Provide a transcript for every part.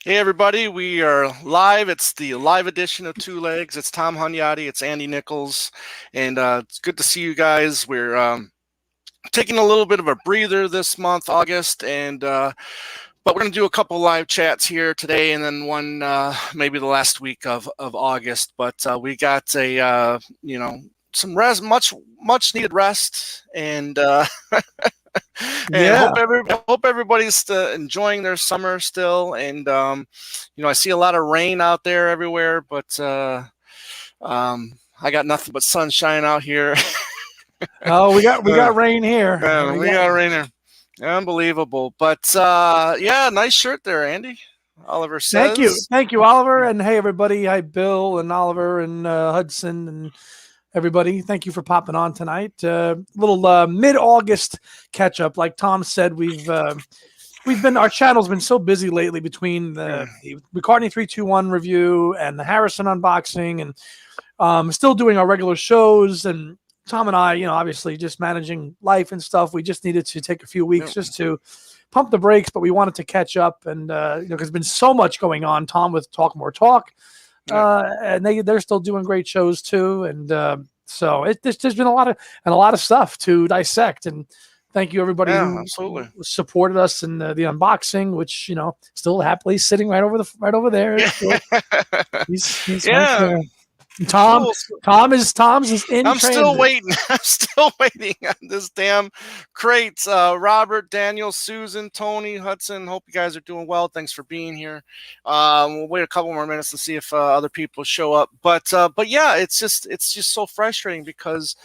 Hey everybody, we are live. It's the live edition of Two Legs. It's Tom Hunyadi, it's Andy Nichols, and it's good to see you guys. We're taking a little bit of a breather this month, August, and but we're going to do a couple live chats here today, and then one maybe the last week of August. But we got a some rest, much needed rest, and Yeah. hope everybody's enjoying their summer still. And I see a lot of rain out there everywhere, but I got nothing but sunshine out here. Oh, we got rain here. We got rain here. Unbelievable. But yeah, nice shirt there, Andy. Oliver says. Thank you, Oliver, and hey everybody. Hi, Bill and Oliver and Hudson and everybody. Thank you for popping on tonight. Little mid-August catch-up. Like Tom said, our channel's been so busy lately between the McCartney 3 review and the Harrison unboxing, and still doing our regular shows. And Tom and I, obviously just managing life and stuff. We just needed to take a few weeks just to pump the brakes, but we wanted to catch up, and because there's been so much going on. Tom with Talk More Talk. And they're still doing great shows too, and so there's been a lot of stuff to dissect. And thank you everybody who supported us in the unboxing, which still happily sitting right over there. He's right there. Tom's is in. I'm still waiting. I'm still waiting on this damn crate. Robert, Daniel, Susan, Tony, Hudson. Hope you guys are doing well. Thanks for being here. We'll wait a couple more minutes to see if other people show up. But yeah, it's just so frustrating because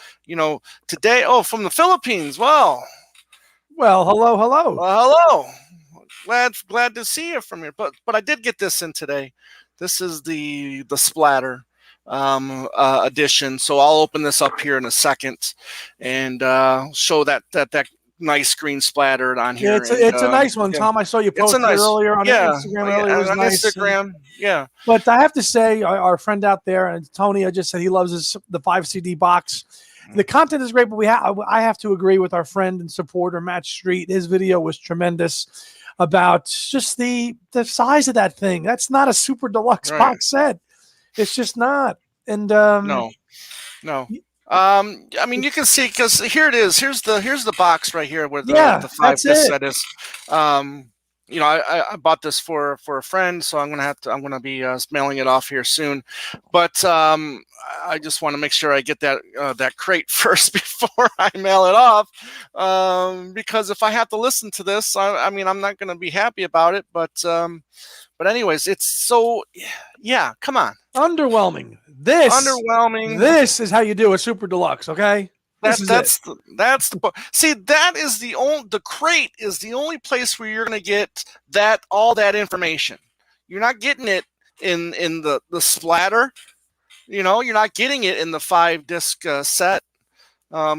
today. Oh, from the Philippines. Well, hello. Hello. Glad to see you from here. But I did get this in today. This is the splatter edition, so I'll open this up here in a second and show that nice green splatter on here. Yeah, it's a nice one, Tom. I saw you post it earlier on Instagram. Earlier. It was nice. Instagram, yeah. But I have to say, our friend out there, and Tony, I just said he loves the 5 CD box. The content is great, but I have to agree with our friend and supporter Matt Street. His video was tremendous about just the size of that thing. That's not a super deluxe box set. It's just not. And no. I mean, you can see, because here it is. Here's the box right here where the 5 disc set is. I bought this for a friend, so I'm gonna be mailing it off here soon. But I just want to make sure I get that crate first before I mail it off, because if I have to listen to this, I'm not gonna be happy about it. But anyways, it's so, yeah, come on. Underwhelming. Underwhelming. This is how you do a super deluxe, okay? That's the book. See, the crate is the only place where you're going to get all that information. You're not getting it in the splatter. You're not getting it in the 5 disc set.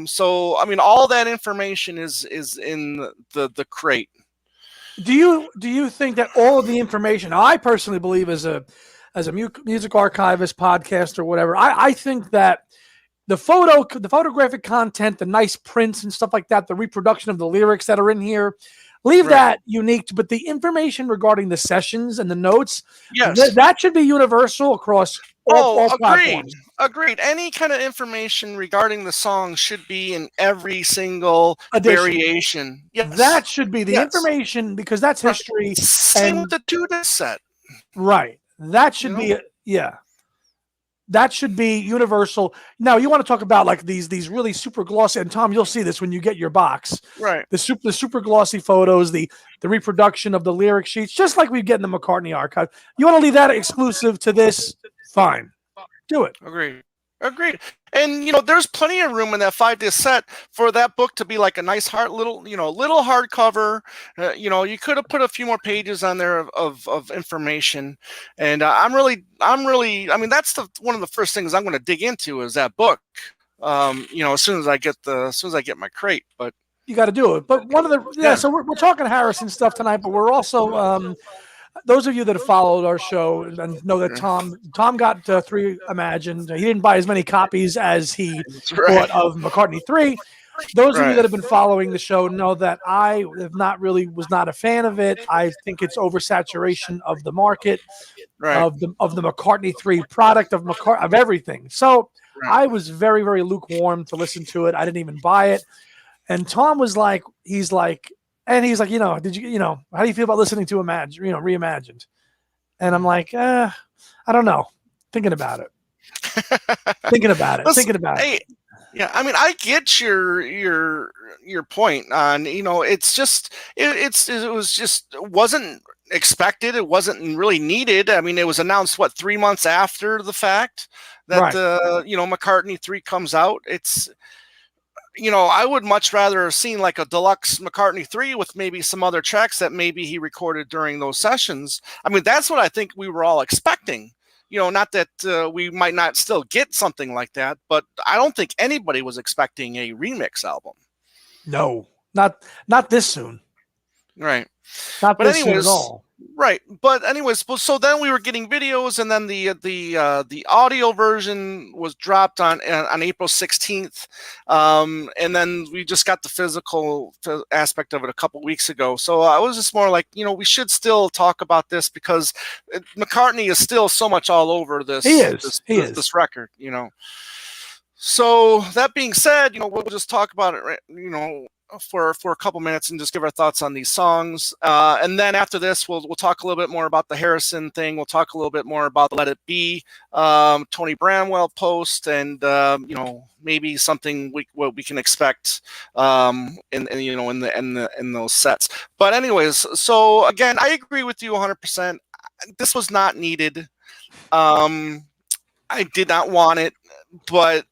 So all that information is in the crate. Do you think that all of the information? I personally believe as a music archivist, podcast, or whatever, I think that the photographic content, the nice prints and stuff like that, the reproduction of the lyrics that are in here, leave that unique. But the information regarding the sessions and the notes, that should be universal across all platforms. Agreed. Any kind of information regarding the song should be in every single variation. Yes. That should be the information, because that's history. Same with the 2 disc set. Right. That should be that should be universal. Now, you want to talk about like these really super glossy, and Tom, you'll see this when you get your box. Right. The super glossy photos, the reproduction of the lyric sheets, just like we get in the McCartney archive. You want to leave that exclusive to this? Fine. Do it. Agreed. And there's plenty of room in that 5 disc set for that book to be like a nice little hardcover. You could have put a few more pages on there of information. And I'm really, that's one of the first things I'm going to dig into is that book. As soon as I get my crate, but you got to do it. But one of the so we're talking Harrison stuff tonight, but we're also those of you that have followed our show and know that Tom got 3 Imagined. He didn't buy as many copies as he bought of McCartney 3, those of you that have been following the show know that I have not really was not a fan of it. I think it's oversaturation of the market, Right. of the McCartney III product, of everything. So Right. I was very, very lukewarm to listen to it. I didn't even buy it. And Tom was like, how do you feel about listening to Reimagined? And I'm like, I don't know. Thinking about it. Listen, hey, yeah, I mean, I get your point on, it's just it wasn't expected. It wasn't really needed. I mean, it was announced 3 months after the fact that Right. McCartney 3 comes out. It's I would much rather have seen like a deluxe McCartney 3 with maybe some other tracks that maybe he recorded during those sessions. I mean, that's what I think we were all expecting. Not that we might not still get something like that, but I don't think anybody was expecting a remix album. No, not this soon. Right. Not But this soon anyways, at all. right. But anyways, so then we were getting videos, and then the audio version was dropped on April 16th, and then we just got the physical aspect of it a couple weeks ago. So I was just more like, we should still talk about this because McCartney is still so much all over this. He is. This record. So that being said, we'll just talk about it. For a couple minutes and just give our thoughts on these songs, and then after this we'll talk a little bit more about the Harrison thing. We'll talk a little bit more about the Let It Be Tony Bramwell post, and maybe something what we can expect in those sets. But anyways, so again, I agree with you 100%. This was not needed. I did not want it, but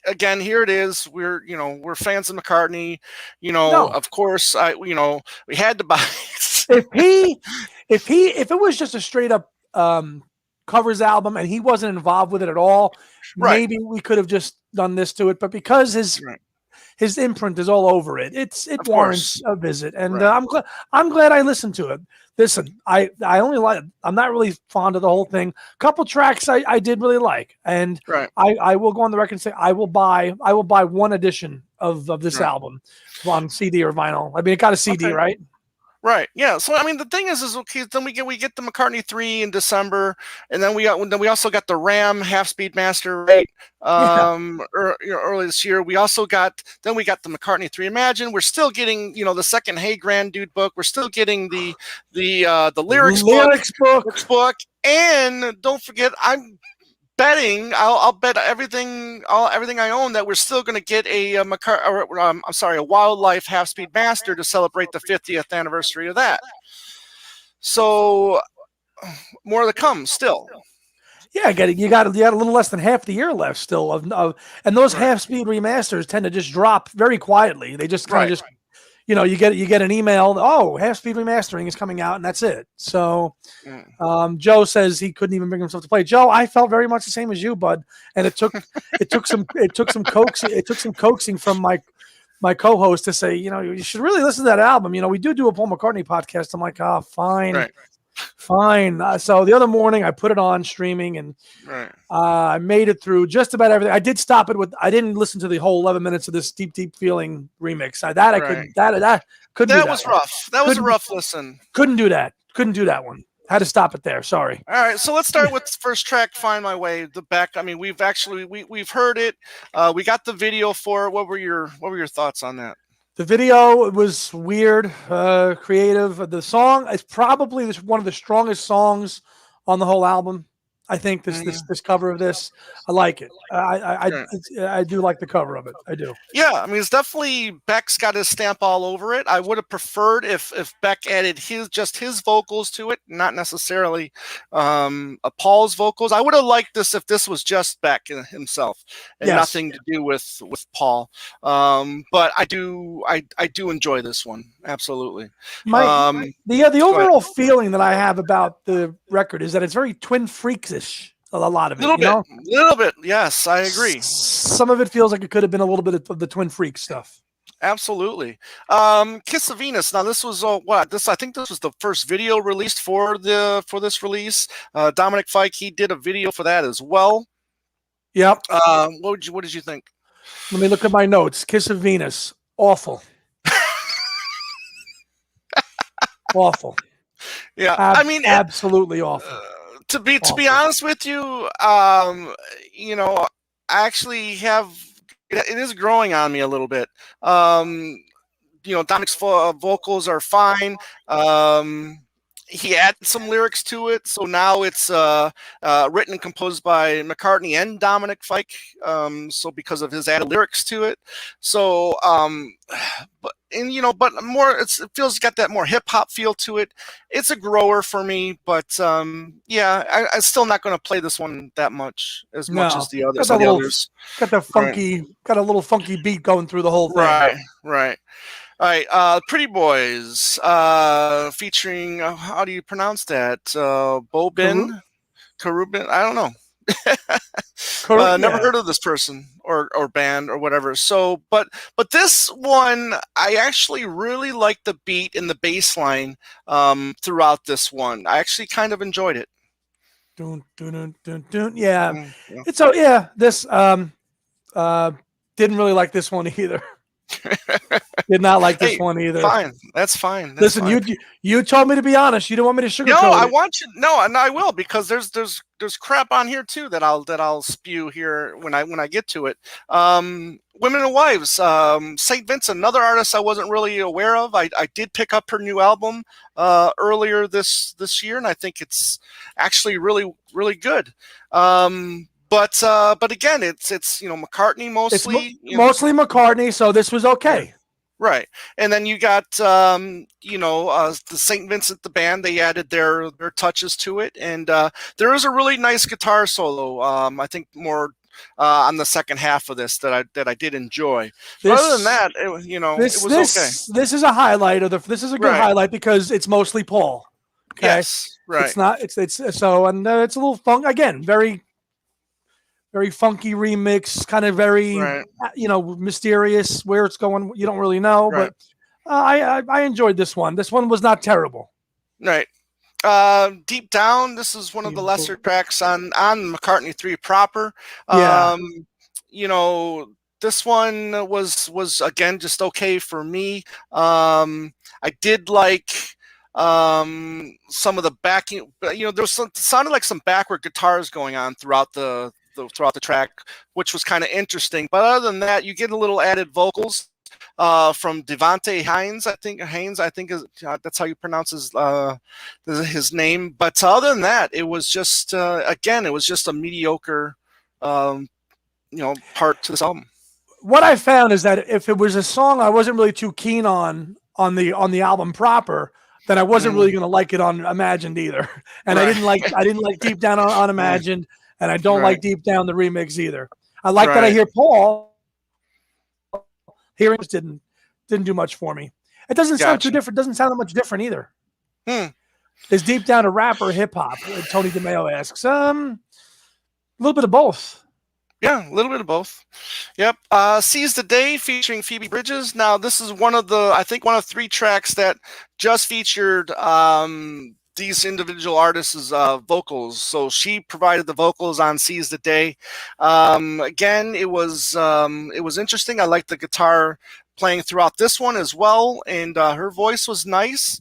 again, here it is. We're fans of McCartney. No. Of course, we had to buy it. if it was just a straight up covers album and he wasn't involved with it at all, right, maybe we could have just done this to it. But because his imprint is all over it, it warrants a visit. And I'm glad I listened to it. Listen, I'm not really fond of the whole thing. A couple tracks I did really like, and I will go on the record and say I will buy one edition of this album on CD or vinyl. I mean, it got a CD, right? Right. Yeah. So I mean, the thing is okay. Then we get the McCartney 3 in December, and then we also got the Ram half-speed master, right? Early this year. We got the McCartney 3 Imagined. We're still getting the second Hey Grand Dude book. We're still getting the lyrics book, and don't forget, I'm betting I'll bet everything I own that we're still going to get a Wildlife half-speed master to celebrate the 50th anniversary of that. So more to come still. Yeah, you got a little less than half the year left still and those half-speed remasters tend to just drop very quietly. They just kind of you get an email, oh, half-speed remastering is coming out, and that's it. So Joe says he couldn't even bring himself to play. Joe, I felt very much the same as you, bud. And it took some coaxing from my co-host to say, you should really listen to that album. We do a Paul McCartney podcast. I'm like, oh, fine. Fine. So the other morning I put it on streaming, and I made it through just about everything. I did stop it I didn't listen to the whole 11 minutes of this Deep Deep Feeling remix. That was rough. That was a rough listen. Couldn't do that one. Had to stop it there. Sorry. All right, so let's start with the first track, "Find My Way." The Beck. I mean, we've heard it. We got the video for it. What were your thoughts on that? The video was weird, creative. The song is probably one of the strongest songs on the whole album. I think this cover of this, I like it. I do like the cover of it. I do. Yeah, I mean, it's definitely Beck's got his stamp all over it. I would have preferred if Beck added just his vocals to it, not necessarily Paul's vocals. I would have liked this if this was just Beck himself and nothing to do with Paul. But I do enjoy this one, absolutely. The overall feeling that I have about the record is that it's very Twin Freaks-ish. A lot of it, little bit. Yes, I agree. Some of it feels like it could have been a little bit of the Twin Freaks stuff. Absolutely. Kiss of Venus. Now this was I think this was the first video released for this release. Dominic Fike, he did a video for that as well. Yep. What did you think? Let me look at my notes. Kiss of Venus. Awful. Awful. Yeah, I mean, Absolutely awful. to be Awful. honest with you, you know, I actually have it is growing on me a little bit. Dominic's vocals are fine. He added some lyrics to it, so now it's written and composed by McCartney and Dominic Fike. So because of his added lyrics to it, so but more, it feels got that more hip hop feel to it. It's a grower for me, but yeah, I'm still not going to play this one that much as much as No. the other Got some that of the little others. got the Right, funky got a little funky beat going through the whole thing. right, right. All right, Pretty Boys, featuring how do you pronounce that? Karu- Bobin, Karubin. I don't know. Never yeah. heard of this person or band or whatever. So, but this one, I actually really like the beat and the bass line throughout this one. I actually kind of enjoyed it. Dun, dun, dun, dun, dun. Yeah. Yeah. It's so yeah, this uh didn't really like this one either. Did not like this Hey, one either. fine. That's fine. That's Listen, fine. you told me to be honest. You don't want me to No, sugarcoat I it. want you. No, and I will, because there's crap on here too that I'll spew here when I get to it. Women and Wives. Saint Vincent, another artist I wasn't really aware of. I did pick up her new album earlier this year, and I think it's actually really good. But again, it's McCartney It's mostly. mostly McCartney, so this was Yeah. okay. Right, and then you got the Saint Vincent the band. They added their touches to it, and there is a really nice guitar solo. I think more on the second half of this that I did enjoy. But other than This that, it was okay. this is a highlight of the. This is a good Right. highlight because it's mostly Paul. Okay, Yes. Right. it's not. It's so and it's a little fun again. Very funky remix, kind of very Right. mysterious where it's going. You don't really know, Right. but I enjoyed this one. This one was not terrible. Right. Deep Down. This is one of the lesser tracks on McCartney 3 proper. Yeah. This one was again just okay for me. I did like some of the backing. There sounded like some backward guitars going on throughout the track, which was kind of interesting. But other than that, you get a little added vocals from Devante Haynes. I think is that's how you pronounce his name. But other than that, it was just again, it was just a mediocre part to this album. What I found is that if it was a song I wasn't really too keen on the album proper, then I wasn't really going to like it on Imagined either. And Right. I didn't like Deep Down on Imagined, and I don't Right. like Deep Down the remix either. I like that I Right. hear Paul. Hearing this didn't do much for me. It doesn't sound too Gotcha. different. Doesn't sound that much different either. Hmm. Is Deep Down a rap or hip hop? Tony DeMeo asks. A little bit of both. Yeah, a little bit of both. Yep. Seize the Day featuring Phoebe Bridgers. Now, this is one of 3 tracks that just featured these individual artists' vocals. So she provided the vocals on Seize the Day. Again, it was interesting. I liked the guitar playing throughout this one as well, and her voice was nice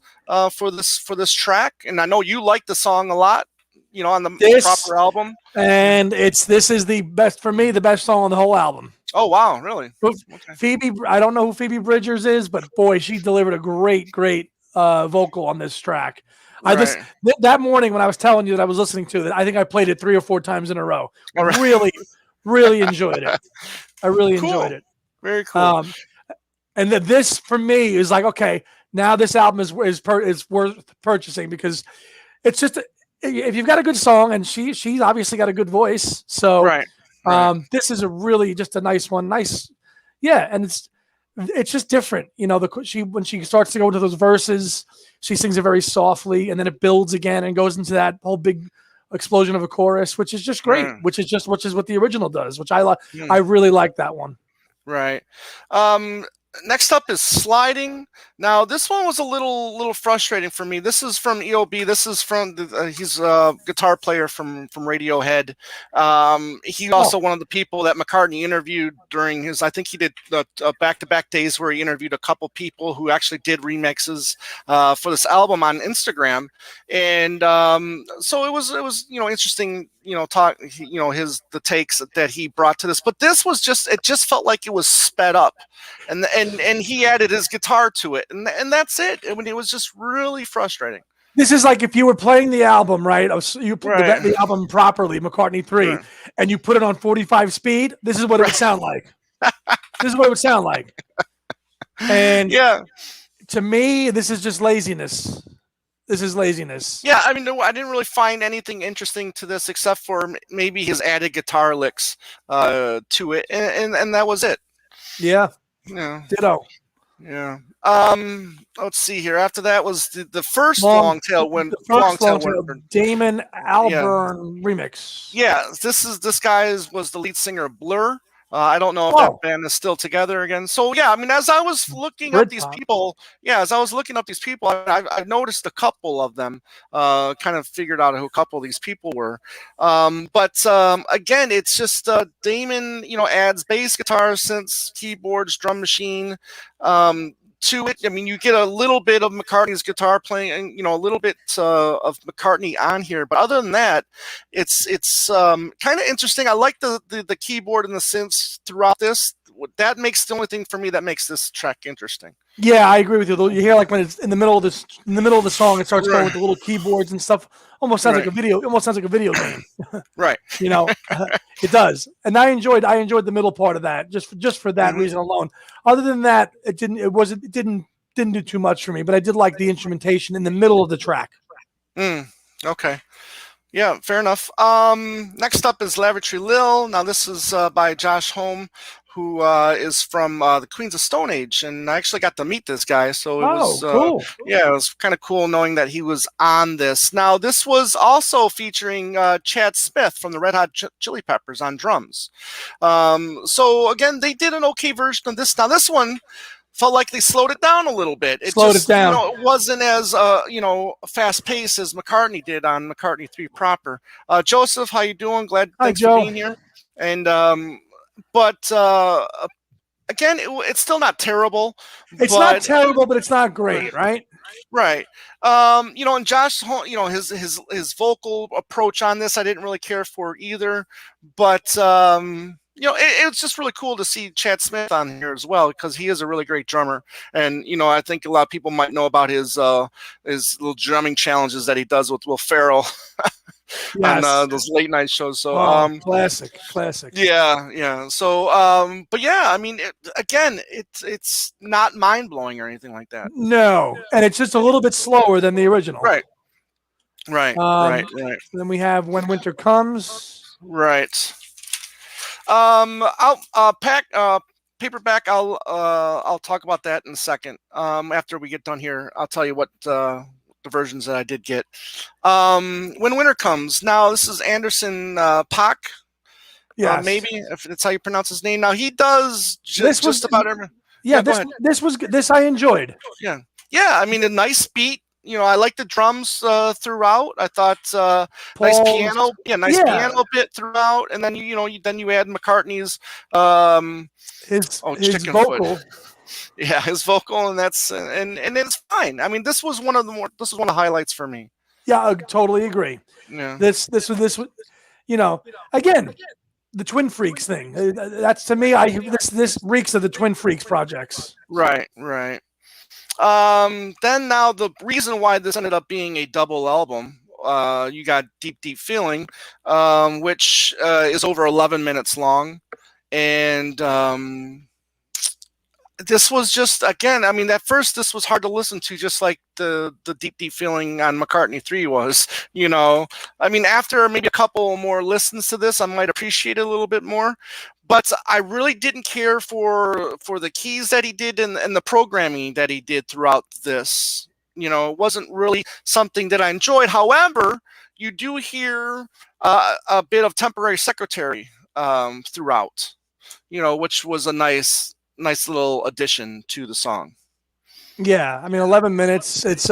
for this track. And I know you like the song a lot, on the proper album. And this is the best for me, the best song on the whole album. Oh wow, really? Okay. Phoebe, I don't know who Phoebe Bridgers is, but boy, she delivered a great vocal on this track. Right. That morning when I was telling you that I was listening to it, I think I played it 3 or 4 times in a row. I Right. really enjoyed it. I really enjoyed it. Very cool. And this for me is like, okay, now this album is worth purchasing, because it's just if you've got a good song, and she's obviously got a good voice, so Right. this is a really just a nice one. Nice, yeah, and it's just different. When she starts to go into those verses, she sings it very softly, and then it builds again and goes into that whole big explosion of a chorus, which is just great. Which is what the original does, which I like. I really like that one. Right. Next up is Sliding. Now, this one was a little frustrating for me. This is from EOB. This is from he's a guitar player from Radiohead. He also one of the people that McCartney interviewed during his. I think he did back-to-back days where he interviewed a couple people who actually did remixes for this album on Instagram, and so it was interesting talk the takes that he brought to this. But this was just felt like it was sped up. And he added his guitar to it, and that's it. I mean, it was just really frustrating. This is like if you were playing the album, right? You put the album properly, McCartney 3, and you put it on 45 speed. This is what it would sound like. This is what it would sound like. And to me, this is just laziness. This is laziness. Yeah, I mean, I didn't really find anything interesting to this except for maybe his added guitar licks to it, and that was it. Yeah. Yeah. Ditto. Yeah. Let's see here. After that was the first long tail Damon Albarn remix. Yeah, this guy was the lead singer of Blur. I don't know if that band is still together again. So yeah, I mean, as I was looking up these people, I noticed a couple of them. Kind of figured out who a couple of these people were. But again, it's just Damon. Adds bass guitar, synths, keyboards, drum machine. To it, I mean, you get a little bit of McCartney's guitar playing, and a little bit of McCartney on here. But other than that, it's kind of interesting. I like the keyboard and the synths throughout this. That makes the only thing for me that makes this track interesting. Yeah, I agree with you. You hear like when it's in the middle of the song, it starts going with the little keyboards and stuff. Almost sounds like a video. Almost sounds like a video game. Right. It does. And I enjoyed the middle part of that just for that reason alone. Other than that, it didn't do too much for me. But I did like the instrumentation in the middle of the track. Okay. Yeah, fair enough. Next up is Lavatory Lil. Now this is by Josh Homme, who is from the Queens of Stone Age, and I actually got to meet this guy, so it was cool. Yeah, it was kind of cool knowing that he was on this. Now this was also featuring Chad Smith from the Red Hot Chili Peppers on drums. So again, they did an okay version of this. Now this one felt like they slowed it down a little bit. It wasn't as fast paced as McCartney did on McCartney 3 proper. Joseph, how you doing? Thanks for being here. And but again, it's still not terrible. It's not terrible, but it's not great, right? Right. And Josh, his vocal approach on this, I didn't really care for either. But it was just really cool to see Chad Smith on here as well, because he is a really great drummer. And, I think a lot of people might know about his little drumming challenges that he does with Will Ferrell on those late night shows. So, classic. Yeah. So, but yeah, I mean, it's not mind blowing or anything like that. No. And it's just a little bit slower than the original. Right. Then we have When Winter Comes. Right. Paperback. I'll talk about that in a second. After we get done here, I'll tell you what the versions that I did get. When Winter Comes. Now this is Anderson .Paak. Yeah, maybe if that's how you pronounce his name. Now he does just about every. Yeah, this I enjoyed. Yeah. I mean, a nice beat. I like the drums throughout. I thought nice piano, piano bit throughout, and then you add McCartney's his vocal. Yeah, his vocal, and that's and it's fine. I mean, this was one of the highlights for me. Yeah, I totally agree. Yeah. This again, the Twin Freaks thing. That's to me, this reeks of the Twin Freaks projects. Right. Then now the reason why this ended up being a double album, you got Deep Deep Feeling, which is over 11 minutes long, and this was just, again, I mean, at first this was hard to listen to, just like the Deep Deep Feeling on McCartney 3 was. I mean, after maybe a couple more listens to this, I might appreciate it a little bit more. But I really didn't care for the keys that he did and the programming that he did throughout this. It wasn't really something that I enjoyed. However, you do hear a bit of Temporary Secretary throughout, which was a nice nice little addition to the song. Yeah, I mean, 11 minutes. It's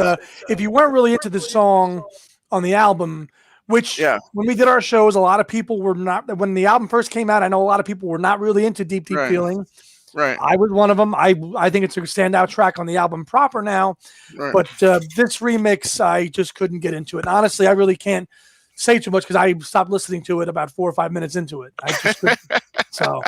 if you weren't really into the song on the album, which Yeah, when we did our shows, a lot of people were not. When the album first came out, I know a lot of people were not really into Deep Deep right, Feeling. right, I was one of them. I think it's a standout track on the album proper now, right. but this remix, I just couldn't get into it. And honestly, I really can't say too much because I stopped listening to it about 4 or 5 minutes into it. I just couldn't. So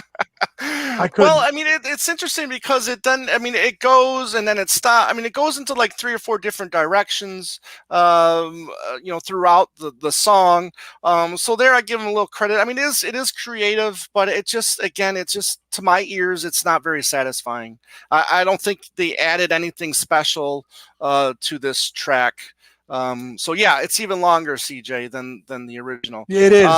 I Well, couldn't. I mean, it's interesting because it doesn't. I mean, it goes and then it stops. I mean, it goes into like 3 or 4 different directions, throughout the song. So there, I give him a little credit. I mean, it is creative, but it just, again, it's just, to my ears, it's not very satisfying. I don't think they added anything special to this track. So yeah, it's even longer, CJ, than the original. It is.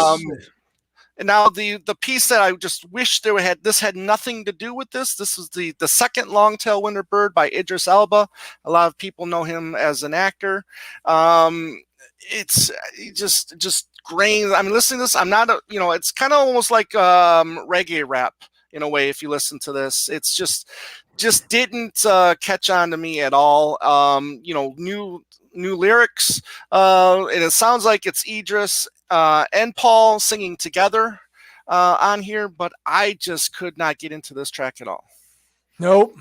And now the piece that I just wish this had nothing to do with this. This is the second Longtail Winter Bird by Idris Elba. A lot of people know him as an actor. It's just grains. I'm listening to this. I'm not it's kind of almost like reggae rap in a way. If you listen to this, it's just didn't catch on to me at all. New lyrics, and it sounds like it's Idris and Paul singing together on here, but I just could not get into this track at all. Nope.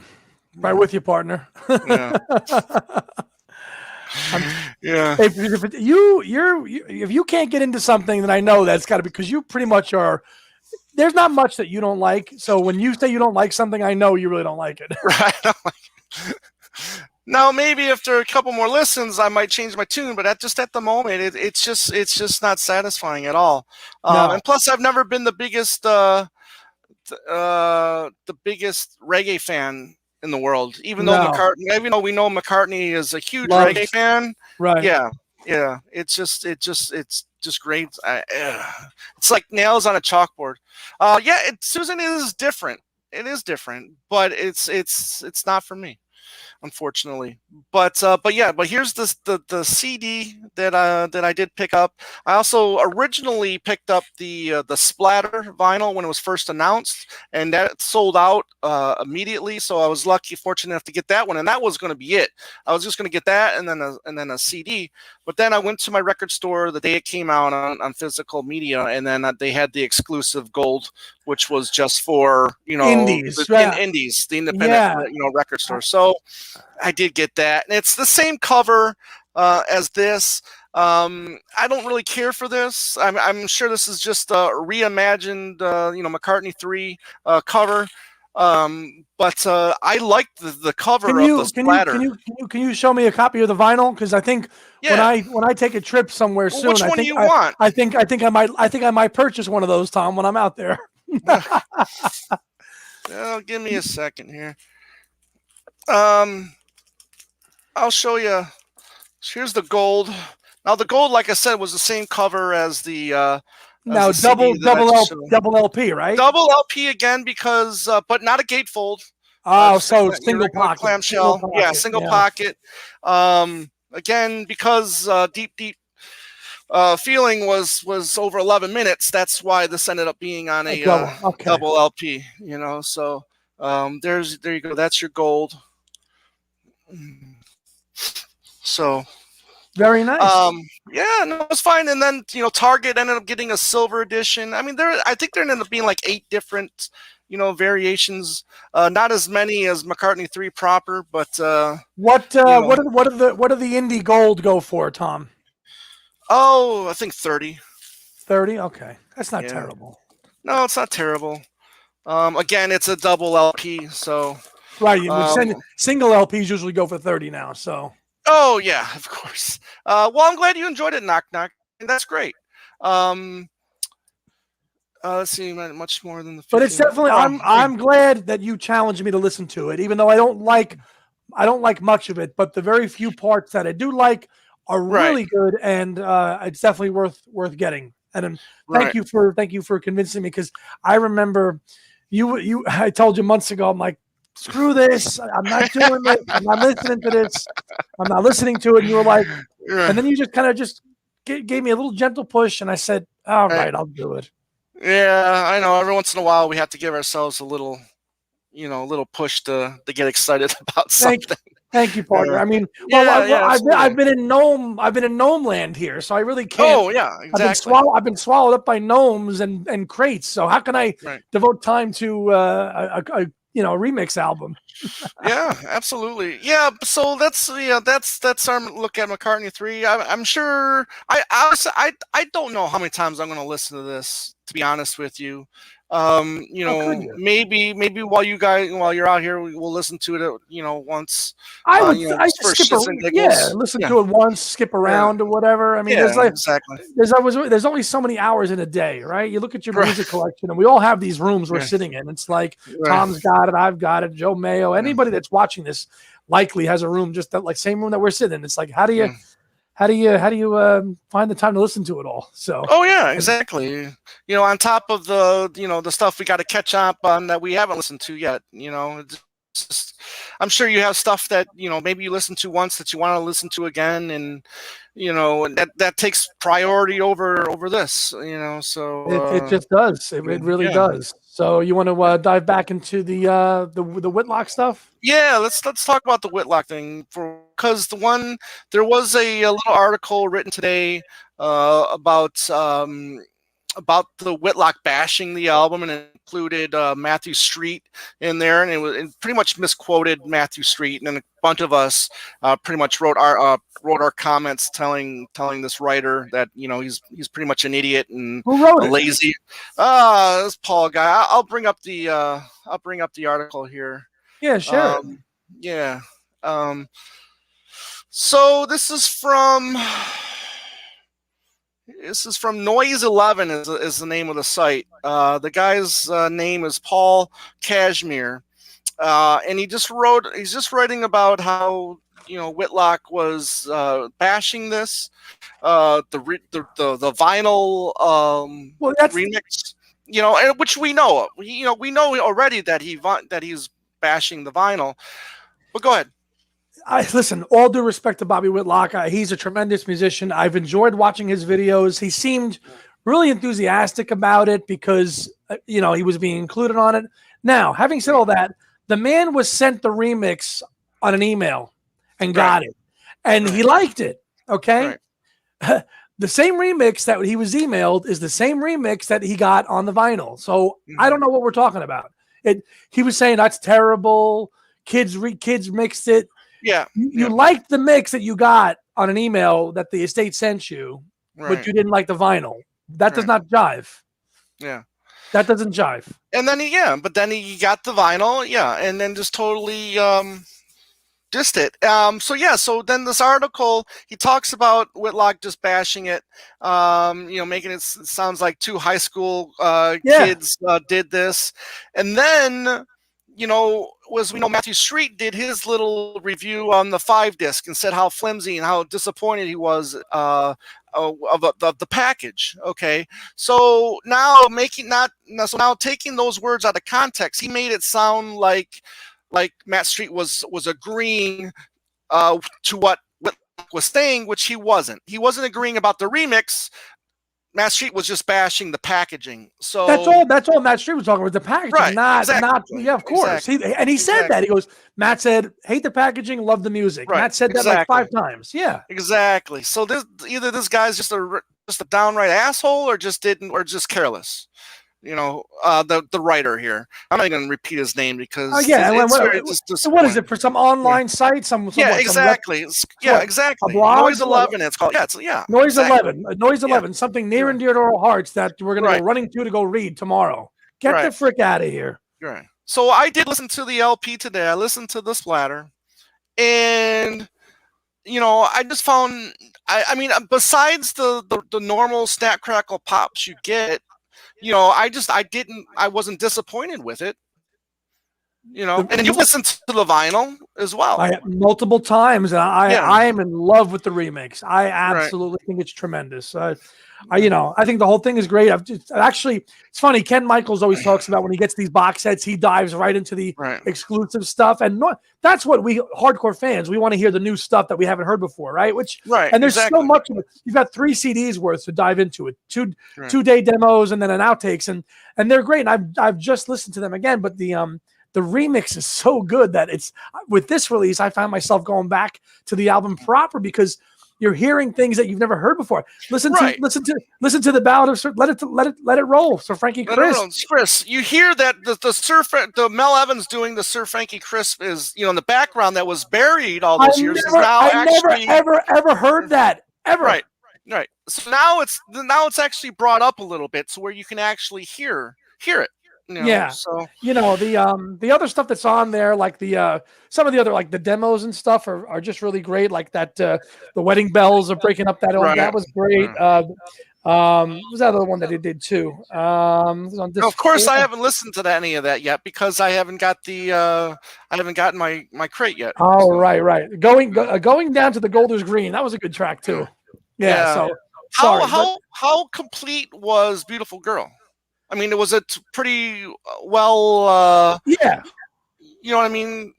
Right with you, partner. Yeah. Yeah. If you can't get into something, then I know that's got to be because you pretty much are. There's not much that you don't like. So when you say you don't like something, I know you really don't like it. Right. Now, maybe after a couple more listens, I might change my tune, but at the moment, it's just not satisfying at all. No. And plus, I've never been the biggest reggae fan in the world. Even though McCartney, we know McCartney is a huge reggae fan. Right. Yeah. It's just great. It's like nails on a chalkboard. Susan is different. It is different, but it's not for me, unfortunately. But here's the CD that I did pick up. I also originally picked up the Splatter vinyl when it was first announced, and that sold out immediately. So I was fortunate enough to get that one, and that was going to be it. I was just going to get that and then a CD. But then I went to my record store the day it came out on physical media, and then they had the exclusive gold, which was just for indies, indies, the independent record store. So I did get that, and it's the same cover as this. I don't really care for this. I'm sure this is just a reimagined, McCartney III cover. But I like the cover of the Splatter. Can you show me a copy of the vinyl? Because I think when I take a trip somewhere soon, which one do you want? I think I might purchase one of those, Tom, when I'm out there. Well, give me a second here. I'll show you. Here's the gold. Now the gold, like I said, was the same cover as the. Now double LP, right? Double LP again, because but not a gatefold. Oh, so single pocket clamshell. Single pocket. Again, because deep feeling was over 11 minutes. That's why this ended up being on a double LP. So there you go. That's your gold. So very nice. It's fine. And then Target ended up getting a silver edition. I mean, I think there ended up being like 8 different variations. Not as many as McCartney III proper, but what do the indie gold go for, Tom? Oh, I think 30. 30? Okay, that's not terrible. No, it's not terrible. Again, it's a double LP, so right. Single LPs usually go for 30 now. So. Oh yeah, of course. Well, I'm glad you enjoyed it, Knock Knock. And that's great. Let's see, much more than the. 15. But it's definitely. I'm glad that you challenged me to listen to it, even though I don't like much of it. But the very few parts that I do like are really good, and it's definitely worth getting. And thank you for convincing me, because I remember I told you months ago, I'm like, screw this, I'm not doing it, I'm not listening to this, I'm not listening to it. And you were like, and then you just kind of gave me a little gentle push, and I said, all right, I'll do it. Yeah, I know. Every once in a while, we have to give ourselves a little a little push to get excited about Thank something. Thank you, partner. Uh, I mean, yeah, yeah, I've absolutely. been in gnome land here, so I really can't. Oh yeah, exactly. I've been swallowed up by gnomes and crates. So how can I Right. devote time to a remix album? Yeah, absolutely. Yeah, so that's our look at McCartney 3. I'm sure I don't know how many times I'm going to listen to this, to be honest with you. How could you? Maybe while you're out here we'll listen to it, once I just just for skip shits and giggles. listen Yeah. to it once, skip Yeah. around or whatever. I mean, Yeah, exactly. there's only so many hours in a day, right? You look at your Right. music collection, and we all have these rooms we're Right. sitting in. It's like Right. Tom's got it, I've got it, Joe Mayo, Yeah. anybody that's watching this likely has a room just that like same room that we're sitting in. It's like Yeah. how do you find the time to listen to it all? So Oh yeah, exactly. On top of the stuff we got to catch up on that we haven't listened to yet. It's just, I'm sure you have stuff that maybe you listened to once that you want to listen to again, and that takes priority over this. So it just does. It really yeah, does. So you want to dive back into the Whitlock stuff? yeah. Let's talk about the Whitlock thing because there was a little article written today about the Whitlock bashing the album, and it included Matthew Street in there, and it pretty much misquoted Matthew Street, and then a bunch of us pretty much wrote our comments telling this writer that he's pretty much an idiot and Who wrote a it? lazy. This Paul guy. I'll bring up the article here. Yeah, share it. Yeah. So this is from Noise 11 is the name of the site. The guy's name is Paul Cashmere, and he's just writing about how Whitlock was bashing this the vinyl Well, that's remix, and which we know. We know already that he's bashing the vinyl. But go ahead. listen. All due respect to Bobby Whitlock, he's a tremendous musician. I've enjoyed watching his videos. He seemed really enthusiastic about it because he was being included on it. Now, having said all that, the man was sent the remix on an email and got it, and he liked it. Okay, the same remix that he was emailed is the same remix that he got on the vinyl. So I don't know what we're talking about. He was saying that's terrible. Kids mixed it. Yeah. You liked the mix that you got on an email that the estate sent you, but you didn't like the vinyl. That does not jive. Yeah. That doesn't jive. And then he got the vinyl, and then just totally dissed it. So then this article, he talks about Whitlock just bashing it, making it sounds like two high school kids did this. And then as we know, Matthew Street did his little review on the 5-disc and said how flimsy and how disappointed he was of the package. Okay, so now taking those words out of context, he made it sound like Matt Street was agreeing to what Whitlock was saying, which he wasn't. He wasn't agreeing about the remix. Matt Street was just bashing the packaging. So that's all Matt Street was talking about, the packaging, not of course. Exactly. He said that. He goes, Matt said, hate the packaging, love the music. Matt said that like 5 times. Yeah. Exactly. So either this guy's just a downright asshole or just careless. The writer here. I'm not even going to repeat his name because what is it for some online site? Exactly. Exactly. A blog? Noise 11. It's called. Noise exactly. 11. Noise 11. Something near and dear to our hearts that we're going to go running to go read tomorrow. Get the frick out of here. Right. So I did listen to the LP today. I listened to the splatter, and I just found. I mean, besides the normal snap crackle pops you get. I wasn't disappointed with it. And you listened to the vinyl as well. Multiple times, and I am in love with the remix. I absolutely think it's tremendous. I think the whole thing is great. It's funny. Ken Michaels always talks about when he gets these box sets, he dives right into the exclusive stuff, and that's what we hardcore fans, we want to hear the new stuff that we haven't heard before, right? And there's so much of it. You've got 3 CDs worth to dive into it, two day demos, and then an outtakes, and they're great. And I've just listened to them again, but the the remix is so good that it's with this release, I found myself going back to the album proper because you're hearing things that you've never heard before. Listen to the ballad of let it roll. Sir Frankie Chris. Chris, you hear that the Mel Evans doing the Sir Frankie Chris is in the background that was buried all those years. I never ever heard that ever. Right. So now it's actually brought up a little bit to where you can actually hear it. So the other stuff that's on there, like the some of the other like the demos and stuff are just really great. Like that the wedding bells are breaking up that that was great. Was that other one that he did too? Of course, I haven't listened to any of that yet because I haven't got I haven't gotten my crate yet. Oh, so. Right. Going down to the Golders Green. That was a good track too. Yeah. So how complete was Beautiful Girl? I mean, it was a pretty well. Yeah. You know what I mean?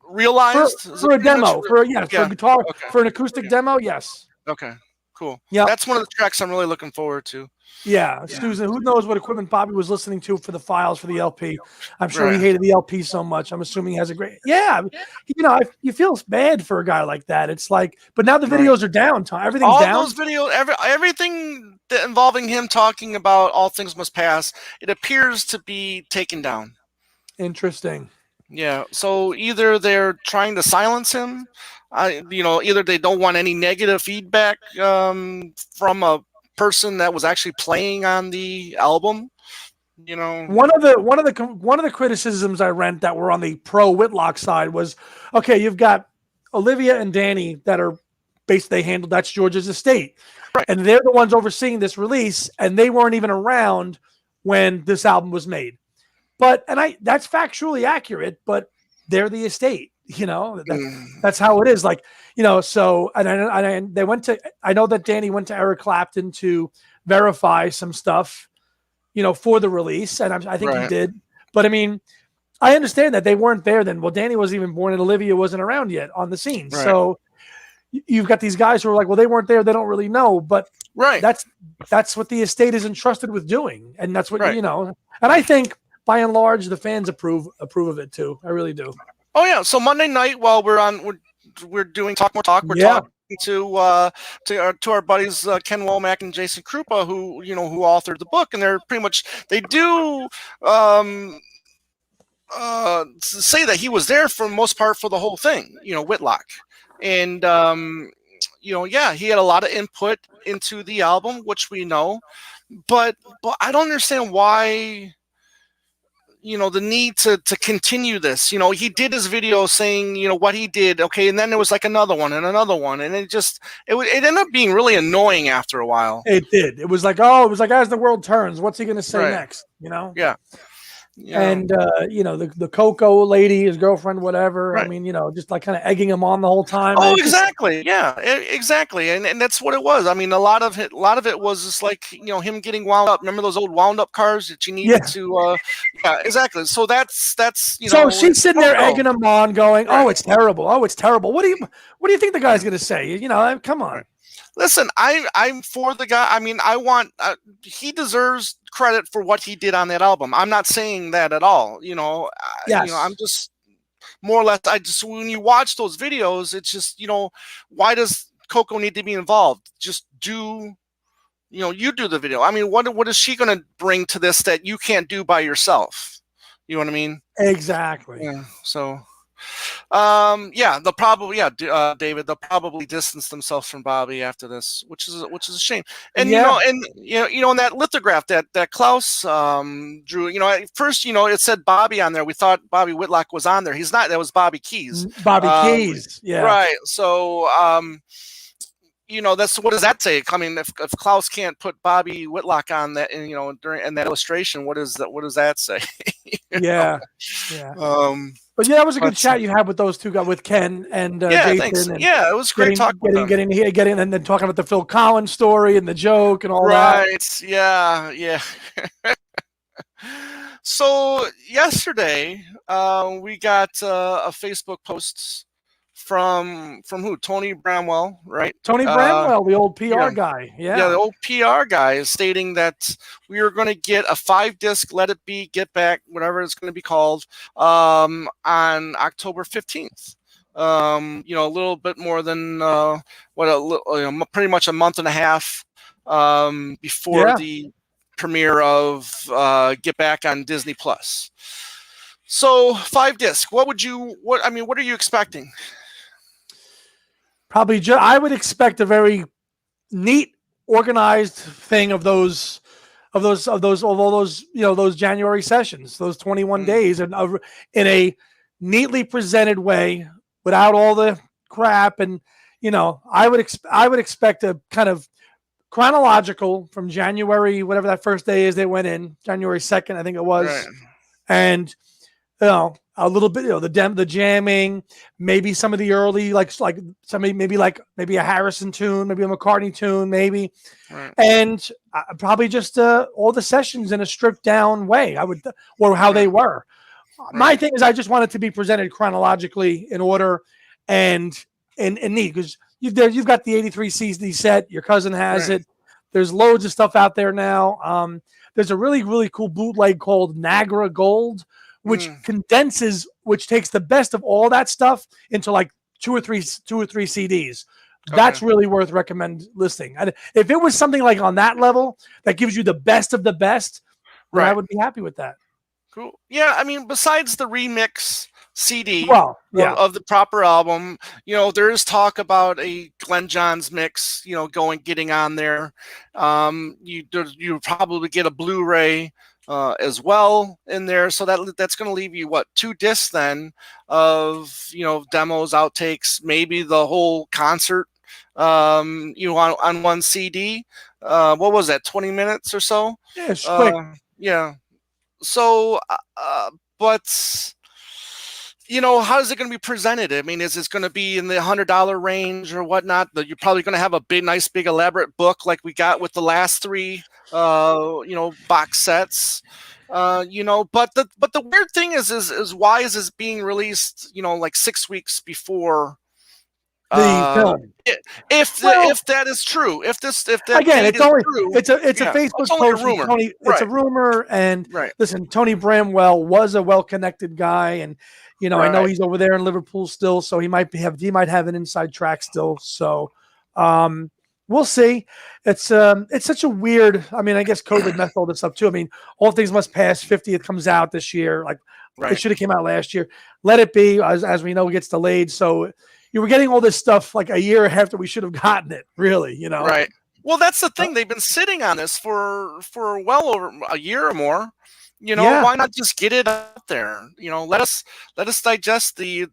Realized for a demo, for a guitar, for an acoustic demo. Yes. Okay. Cool. Yeah, that's one of the tracks I'm really looking forward to. Yeah, Susan, who knows what equipment Bobby was listening to for the files for the LP? I'm sure he hated the LP so much. I'm assuming he has a great. Yeah, you feel bad for a guy like that. It's like, but now the videos are down. Everything's down. All those videos, everything involving him talking about All Things Must Pass, it appears to be taken down. Interesting. Yeah. So either they're trying to silence him. Either they don't want any negative feedback from a person that was actually playing on the album. One of the criticisms I read that were on the pro Whitlock side was, okay, you've got Olivia and Danny that are basically handled. That's George's estate, right. And they're the ones overseeing this release, and they weren't even around when this album was made. But that's factually accurate. But they're the estate. That's how it is. Like, so, and they went to, I know that Danny went to Eric Clapton to verify some stuff, for the release. And I think he did, but I mean, I understand that they weren't there then. Well, Danny wasn't even born and Olivia wasn't around yet on the scene. Right. So you've got these guys who are like, well, they weren't there. They don't really know, but that's what the estate is entrusted with doing. And that's what, and I think by and large, the fans approve of it too. I really do. Oh yeah! So Monday night, while we're doing Talk More Talk, we're talking to our buddies Ken Womack and Jason Krupa, who authored the book, and they do say that he was there for the most part for the whole thing. Whitlock, and he had a lot of input into the album, which we know, but I don't understand why. The need to continue this. He did his video saying, what he did. Okay. And then there was like another one. And it ended up being really annoying after a while. It did. It was like, as the world turns, what's he going to say next? Yeah. And the Coco lady, his girlfriend, whatever. Right. I mean, just like kind of egging him on the whole time. Oh, exactly. Exactly. And that's what it was. I mean, a lot of it was just like him getting wound up. Remember those old wound up cars that you needed to? Yeah, exactly. So that's So she's sitting there egging him on, going, "Oh, it's terrible. Oh, it's terrible." What do you think the guy's going to say? Come on. Listen, I'm for the guy. I mean, I want he deserves credit for what he did on that album. I'm not saying that at all. Yes. I'm just more or less. When you watch those videos, it's just why does Coco need to be involved? Just do, you do the video. I mean, what is she going to bring to this that you can't do by yourself? You know what I mean? Exactly. Yeah. So. They'll probably David, they'll probably distance themselves from Bobby after this, which is a shame. And in that lithograph that Klaus drew, at first it said Bobby on there. We thought Bobby Whitlock was on there. He's not. That was Bobby Keys. Bobby Keys. Yeah. Right. So that's, what does that say? I mean, if Klaus can't put Bobby Whitlock on that, and during that illustration, what does that say? Yeah. But that was a good chat you had with those two guys, with Ken and Jason. Thanks. And it was great talking with them. Getting, and then talking about the Phil Collins story and the joke and all that. Right. Yeah. So yesterday, we got a Facebook post from who? Tony Bramwell, right? Tony Uh, Bramwell, the old PR yeah, guy. yeah, the Yeah. old PR guy is stating that we are going to get a 5-disc Let It Be, Get Back, whatever it's going to be called, on October 15th. A little bit more than pretty much a month and a half before Yeah. the premiere of Get Back on Disney Plus. So 5-disc. What are you expecting? Probably I would expect a very neat, organized thing of all those those January sessions, those 21 days, and in a neatly presented way without all the crap. And I would expect a kind of chronological from January, whatever that first day is they went in, January 2nd, I think it Right. was, and a little bit, the jamming, maybe some of the early, like somebody, maybe a Harrison tune, maybe a McCartney tune, maybe, Right. and probably just all the sessions in a stripped down way. Or how they were. Right. My thing is, I just want it to be presented chronologically in order and neat, because you've got the 83 CD set. Your cousin has it. There's loads of stuff out there now. There's a really, really cool bootleg called Niagara Gold, which condenses, which takes the best of all that stuff into like two or three CDs. That's really worth listening. If it was something like on that level that gives you the best of the best, then I would be happy with that. Cool. Yeah, I mean, besides the remix CD of the proper album, there is talk about a Glenn Johns mix, getting on there. You probably get a Blu-ray as well in there, so that's going to leave you 2 discs then of demos, outtakes, maybe the whole concert on one CD. What was that, 20 minutes or so? Yeah, it's quick. Yeah. So but how is it going to be presented? I mean, is this going to be in the $100 range or whatnot? You're probably going to have a nice big elaborate book like we got with the last 3 box sets. But the weird thing is why is this being released like 6 weeks before the film? If that is true, if that again, it's a Facebook post. A rumor. Tony, it's a rumor, and listen, Tony Bramwell was a well-connected guy, and I know he's over there in Liverpool still, so he might have an inside track still. So we'll see. It's such a weird. I mean, I guess COVID messed all this up too. I mean, All Things Must Pass 50th comes out this year. Like it should have came out last year. Let It Be, as we know, gets delayed. So you were getting all this stuff like a year after we should have gotten it. Really, Right. Well, that's the thing. They've been sitting on this for well over a year or more. Why not just get it out there? Let us digest the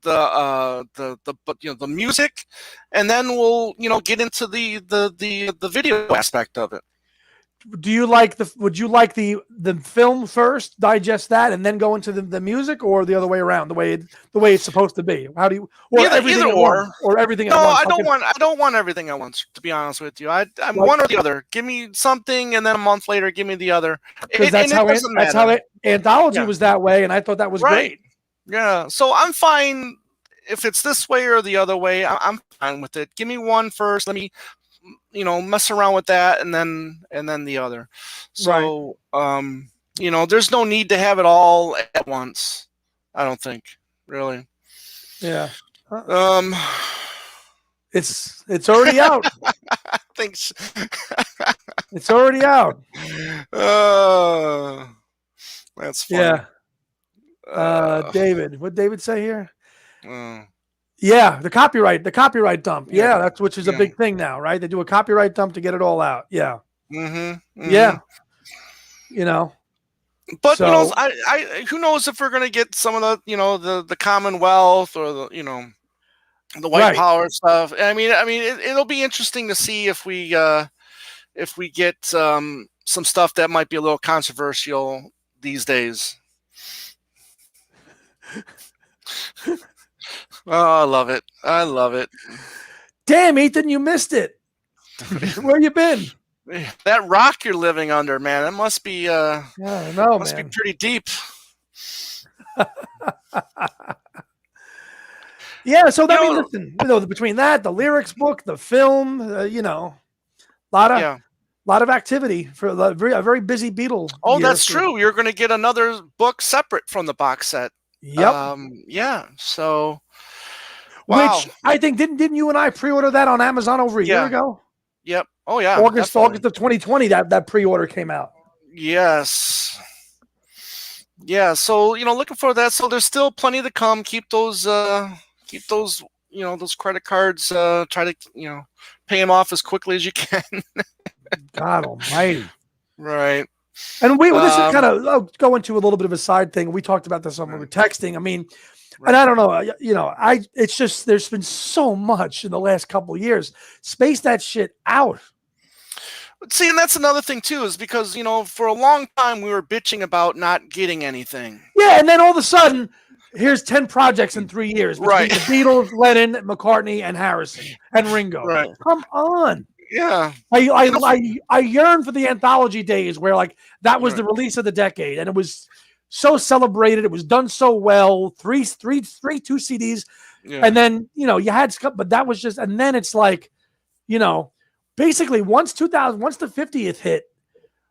music, and then we'll get into the video aspect of it. Would you like the film first, digest that, and then go into the music, or the other way around, the way it's supposed to be? How do you either or everything no, at once? I don't want everything at once, to be honest with you. I'm one or the other. Give me something, and then a month later give me the other. Because that's how Anthology was that way, and I thought that was great. Yeah. So I'm fine if it's this way or the other way. I'm fine with it. Give me one first. Let me mess around with that, and then the other. So there's no need to have it all at once, I don't think, really. Yeah. It's already out. Thanks. It's already out. That's funny. Yeah. David, what David say here? Yeah, the copyright dump. Yeah, that's which is a big thing now, right? They do a copyright dump to get it all out. Yeah. Yeah. But I who knows if we're gonna get some of the Commonwealth or the white power stuff. I mean, it'll be interesting to see if we get some stuff that might be a little controversial these days. Oh, I love it. Damn, Ethan, you missed it. Where you been? That rock you're living under, man. It must be I don't know, must be pretty deep. Yeah, so You that means, know, listen, between that, the lyrics book, the film, lot of yeah. lot of activity for a very busy Beatle Oh, year. that's true. You're going to get another book separate from the box set. Yep. Yeah. So, wow. Which I think didn't you and I pre-order that on Amazon over a year Yeah. ago? Yep. Oh, yeah. August Definitely. August of 2020 that pre-order came out. Yes. Yeah. So, looking for that. So there's still plenty to come. Keep those, those credit cards. Try to, pay them off as quickly as you can. God almighty. Right. And this is kind Um, of, I'll go into a little bit of a side thing. We talked about this when we were right. texting. I mean, and Right. I don't know, it's just, there's been so much in the last couple of years. Space that shit out. See, and that's another thing too, is because for a long time we were bitching about not getting anything. Yeah, and then all of a sudden, here's 10 projects in 3 years between Right. the Beatles, Lennon, McCartney, and Harrison and Ringo. Right. Come on. Yeah. I yearn for the anthology days where like that was Right. the release of the decade, and it was so celebrated. It was done so well. Two CDs, Yeah. and then you had, but that was just, and then it's like, basically once the 50th hit,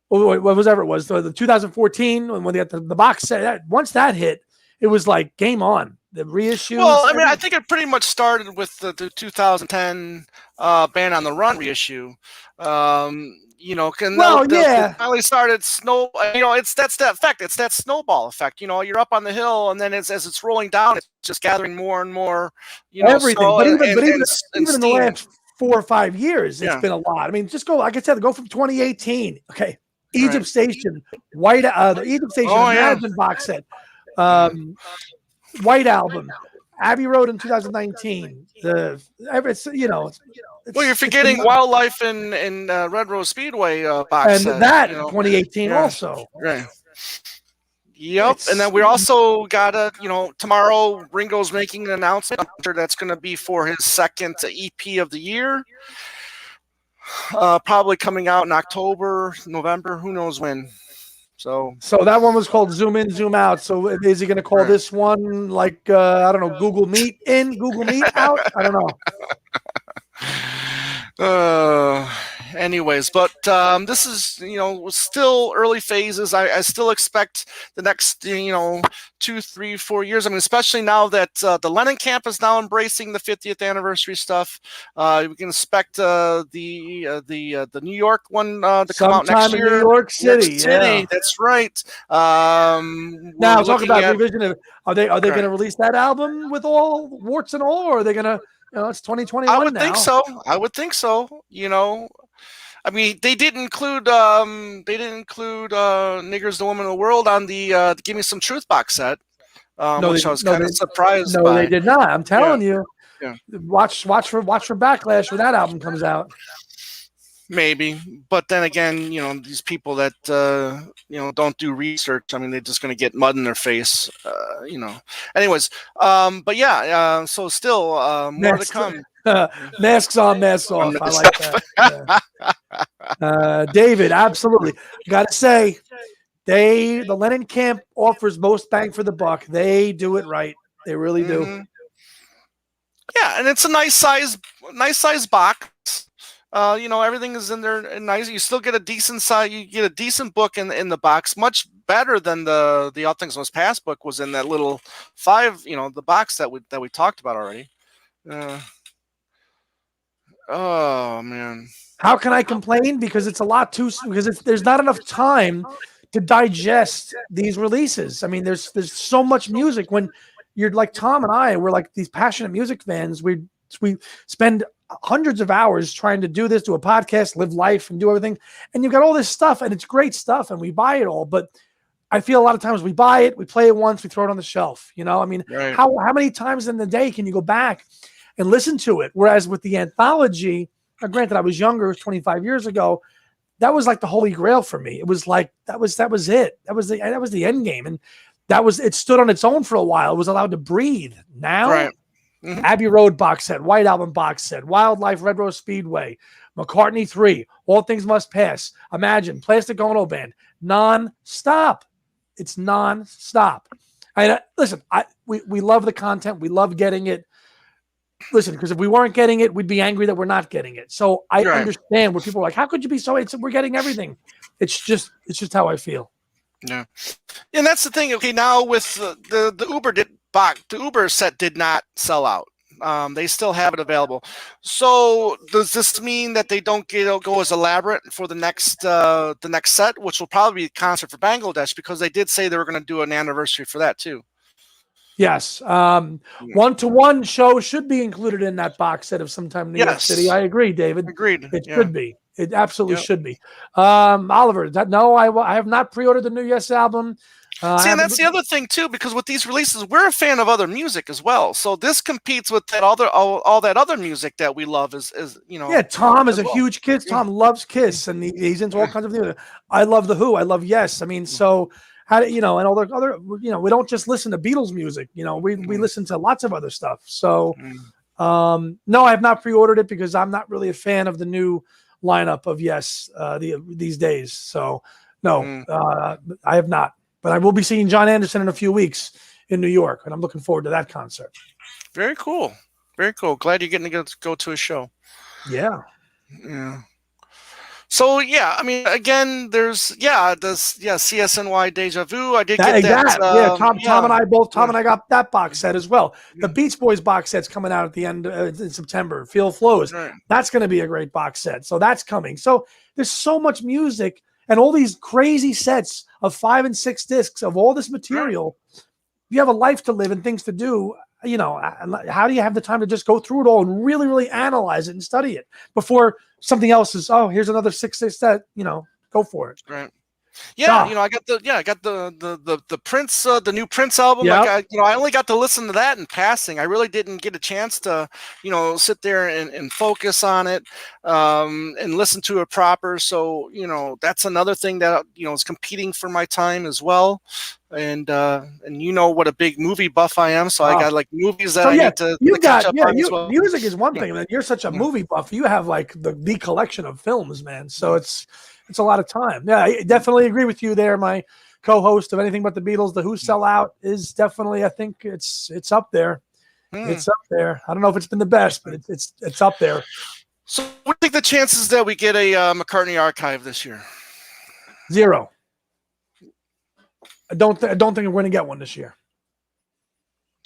or whatever it was, the 2014 when they got the box set. Once that hit, it was like game on. The reissues. Well, I mean, I think it pretty much started with the 2010 Band on the Run reissue. And yeah. finally started snow. That's that effect. It's that snowball effect. You're up on the hill, and then as it's rolling down, it's just gathering more and more. Everything, snow but and even in the steam. last 4 or 5 years, it's been a lot. I mean, just go, like I said, go from 2018. Okay, Egypt Station, the Egypt Station Imagine box set, White Album, Abbey Road in 2019. Well, you're forgetting Wildlife and Red Rose Speedway box and set. that 2018 also. Right. Yep. And then we also got tomorrow Ringo's making an announcement. I'm sure that's going to be for his second EP of the year. Probably coming out in October, November, who knows when. So that one was called Zoom In, Zoom Out. So is he going to call this one like, I don't know, Google Meet in, Google Meet out? I don't know. Anyways, but this is still early phases. I still expect the next 2, 3, 4 years. I mean, especially now that the Lennon camp is now embracing the 50th anniversary stuff. We can expect the New York one to come out next year. New York City. Yeah. That's right. Now talk about revision. Are they going to release that album with all warts and all, or are they going to? It's 2021 now. I would think so. I mean, they didn't include Niggers the Woman of the World on the Give Me Some Truth box set, which I was kind of surprised by. No, they did not. I'm telling you. Yeah. Watch for backlash when that album comes out. Maybe, but then again, these people that don't do research. I mean, they're just going to get mud in their face. Anyways, but yeah. So still more to come. Masks on, masks off. I like that. David, absolutely. Got to say, the Lennon camp offers most bang for the buck. They do it right. They really do. Yeah, and it's a nice size box. Everything is in there nice. You still get a decent size. You get a decent book in the box, much better than the All Things Must Pass book was in that little 5. The box that we talked about already. Oh man, how can I complain? Because it's a lot there's not enough time to digest these releases. I mean, there's so much music. When you're like Tom and I, we're like these passionate music fans. We spend hundreds of hours trying to do this, do a podcast, live life, and do everything. And you've got all this stuff, and it's great stuff, and we buy it all. But I feel a lot of times we buy it, we play it once, we throw it on the shelf. I mean, how many times in the day can you go back and listen to it? Whereas with the anthology, granted, I was younger, it was 25 years ago. That was like the holy grail for me. It was like that was it. That was the end game, and it stood on its own for a while. It was allowed to breathe. Now, Abbey Road box set, White Album box set, Wildlife, Red Rose Speedway, McCartney III, All Things Must Pass, Imagine, Plastic Ono Band, non-stop. It's non-stop. Listen, we love the content. We love getting it. listen, because if we weren't getting it, we'd be angry that we're not getting it. So I Right. understand where people are like, how could you be so? We're getting everything. It's just how I feel. Yeah, and that's the thing. Okay, now with the Uber set did not sell out. They still have it available. So does this mean that they don't go as elaborate for the next set, which will probably be Concert for Bangladesh, because they did say they were going to do an anniversary for that too. Yes. One-to-one show should be included in that box set of Sometime in New York City. I agree, David. Agreed. It should be. It absolutely Yep. should be. Oliver, no, I have not pre-ordered the new Yes album. See, and that's the other thing too, because with these releases, we're a fan of other music as well. So this competes with that all that other music that we love. Is Yeah, Tom is a huge Kiss. Tom loves Kiss, and he's into all kinds of things. I love The Who. I love Yes. I mean, so how do and all the other we don't just listen to Beatles music. We listen to lots of other stuff. So no, I have not pre-ordered it because I'm not really a fan of the new lineup of Yes these days. So no, I have not. But I will be seeing John Anderson in a few weeks in New York, and I'm looking forward to that concert. Very cool. Very cool. Glad you're getting to go to a show. Yeah. Yeah. So yeah, I mean, again, there's CSNY Deja Vu. I did get that. Yeah, Tom and I got that box set as well. The Beach Boys box set's coming out at the end in September. Feel Flows. Right. That's going to be a great box set. So that's coming. So there's so much music and all these crazy sets of 5 and 6 discs of all this material. Right. You have a life to live and things to do. How do you have the time to just go through it all and really, really analyze it and study it before something else is, here's another 6 disc set, go for it. Right. Yeah, I got the Prince, the new Prince album. Yep. I only got to listen to that in passing. I really didn't get a chance to, sit there and focus on it, and listen to it proper. So, that's another thing that, is competing for my time as well. And what a big movie buff I am. So I got like movies that I need to catch up on as well. Music is one thing. You're such a movie buff. You have like the collection of films, man. So it's a lot of time. Yeah, I definitely agree with you there. My co-host of Anything But the Beatles, The Who Sellout, is definitely, I think it's up there. It's up there. I don't know if it's been the best, but it's up there. So what do you think the chances that we get a McCartney archive this year? 0. I don't think we're going to get one this year.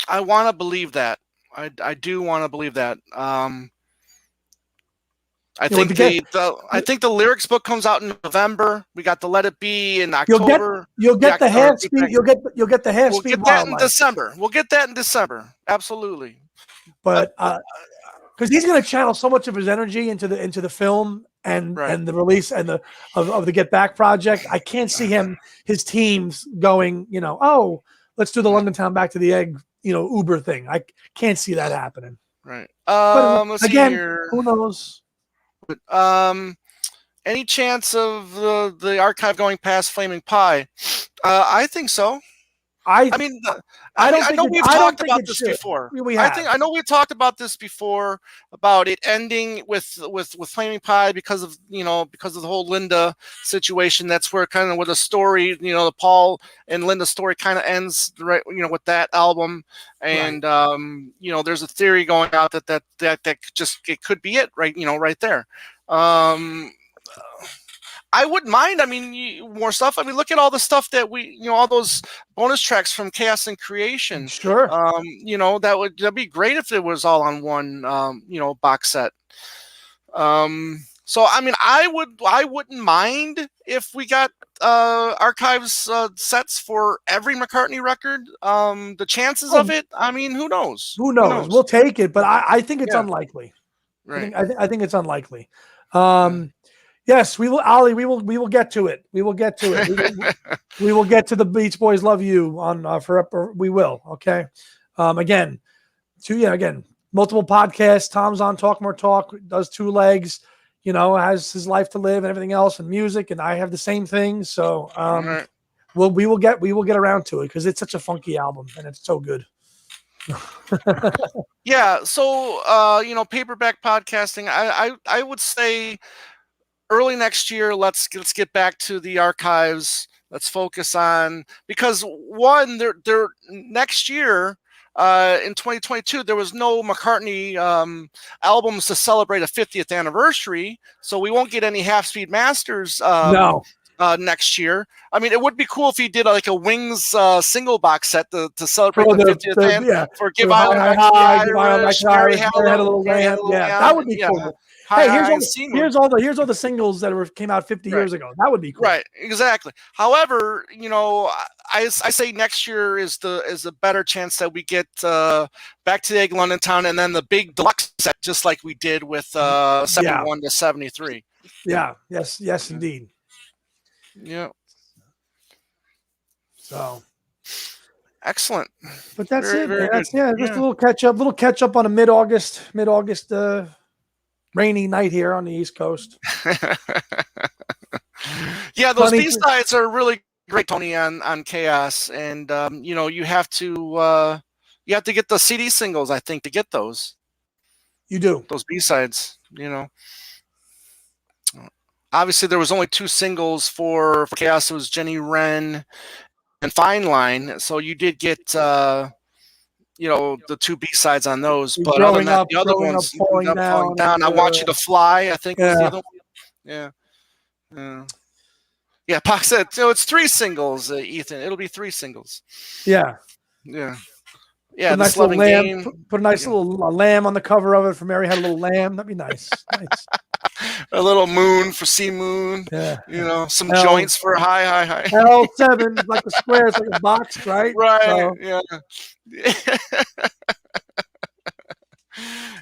I want to believe that. I do want to believe that. I think the lyrics book comes out in November. We got the Let It Be in October. You'll get the half speed. You'll get the half speed. We'll get that in December. We'll get that in December. Absolutely. But because he's going to channel so much of his energy into the film and the release and of the Get Back project, I can't see his teams going. Let's do the London Town Back to the Egg. Uber thing. I can't see that happening. Right. But again, who knows? Any chance of the archive going past Flaming Pie? I think so. I know we've talked about this before. I know we've talked about this before about it ending with Flaming Pie because of the whole Linda situation. That's where where the story, the Paul and Linda story kind of ends, right? With that album, and there's a theory going out that just it could be it, right? Right there. I wouldn't mind. I mean, more stuff. I mean, look at all the stuff that all those bonus tracks from Chaos and Creation. Sure. That'd be great if it was all on one, box set. So I mean, I wouldn't mind if we got archives sets for every McCartney record. The chances of it, I mean, who knows? Who knows? We'll take it, but I think it's unlikely. Right. I think it's unlikely. Yes, we will, Ollie. We will get to it. We will get to it. We will get to the Beach Boys "Love You" on forever. We will. Okay. Again, multiple podcasts. Tom's on Talk More Talk. Does 2 legs. Has his life to live and everything else, and music. And I have the same thing. So we will get around to it because it's such a funky album and it's so good. Yeah. So paperback podcasting. I would say early next year, let's get back to the archives. Let's focus on, because one, they're next year, in 2022 there was no McCartney albums to celebrate a 50th anniversary, so we won't get any Half Speed Masters No. next year. I mean, it would be cool if he did like a Wings single box set to celebrate For the the 50th and for Give for Island Back to the Give Island Back Irish, to the Mary Irish, Had Mary Had a Little Lamb. Yeah, that would be cool. Hey, Hi, and Sea Moon. here's all the singles that came out 50 years ago. That would be cool. Right, exactly. However, you know, I say next year is a better chance that we get Back to the Egg London Town and then the big deluxe set, just like we did with 71 to 73. Yeah. Yes, indeed. Yeah. So excellent. But that's Very, it, very man. That's good. just a little catch up on a mid-August rainy night here on the East Coast. Yeah, those B-sides are really great, Tony, on Chaos, and you know, you have to get the CD singles, I think, to get those. You do. Those B-sides, you know. Obviously, there was only 2 singles for Chaos. It was Jenny Wren and Fine Line, so you did get you know, the 2 B-sides on those. But other than that, the other ones, Falling Down. I Want You to Fly, I think was the other one. Yeah. Yeah, Pac said, so it's 3 singles, Ethan. It'll be 3 singles. Yeah. Yeah, put a nice little lamb. Put a nice little lamb on the cover of it for Mary Had a Little Lamb. That'd be nice. A little moon for Sea Moon. Yeah. You know, some joints for Hi. L7 is like a square. It's like a box, right? Right. So. Yeah.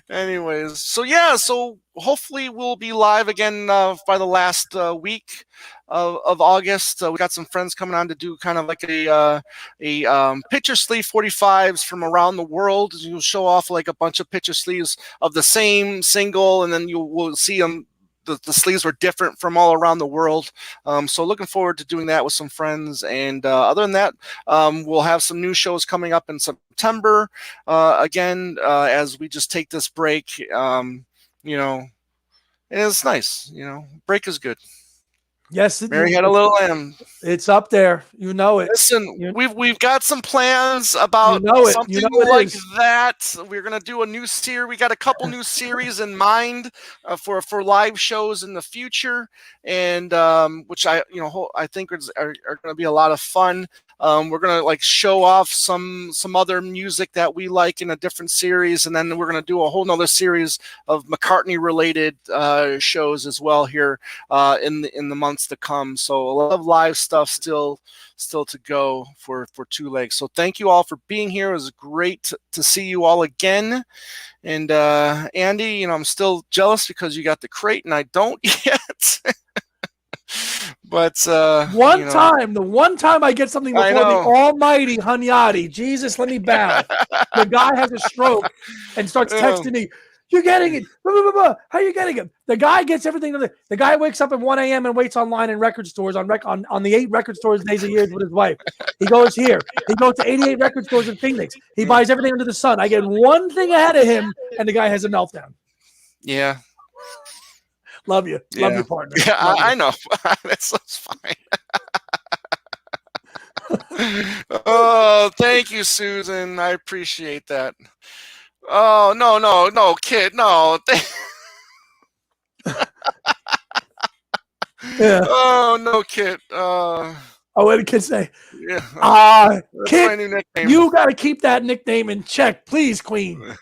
Anyways, so hopefully we'll be live again by the last week of August. We got some friends coming on to do kind of like a picture sleeve 45s from around the world. You'll show off like a bunch of picture sleeves of the same single, and then we'll see them. The sleeves were different from all around the world. So looking forward to doing that with some friends. And other than that, we'll have some new shows coming up in September. Again, as we just take this break, you know, and it's nice. You know, break is good. Yes, Mary Had a Little Lamb. It's up there. You know it. Listen, we've got some plans about something like that. We're gonna do a new series. We got a couple new series in mind for live shows in the future, and which I think are gonna be a lot of fun. We're gonna like show off some other music that we like in a different series, and then we're gonna do a whole nother series of McCartney related shows as well here in the months to come. So a lot of live stuff still to go for Two Legs. So thank you all for being here. It was great to see you all again. And Andy, you know, I'm still jealous because you got the crate and I don't yet. But the one time I get something before the almighty Hunyadi, Jesus, let me bow. The guy has a stroke and starts texting me, "You're getting it. Blah, blah, blah, blah. How are you getting it?" The guy gets everything. The guy wakes up at 1 a.m. and waits online in record stores on the 8 record stores days a year with his wife. He goes here. He goes to 88 record stores in Phoenix. He buys everything under the sun. I get one thing ahead of him, and the guy has a meltdown. Yeah. Love you. Love you, partner. Yeah, I know. That's fine. Oh, thank you, Susan. I appreciate that. Oh, no, kid, no. Yeah. Oh, no, kid. Oh, what did the kid say? Yeah. Kid, you got to keep that nickname in check, please, Queen.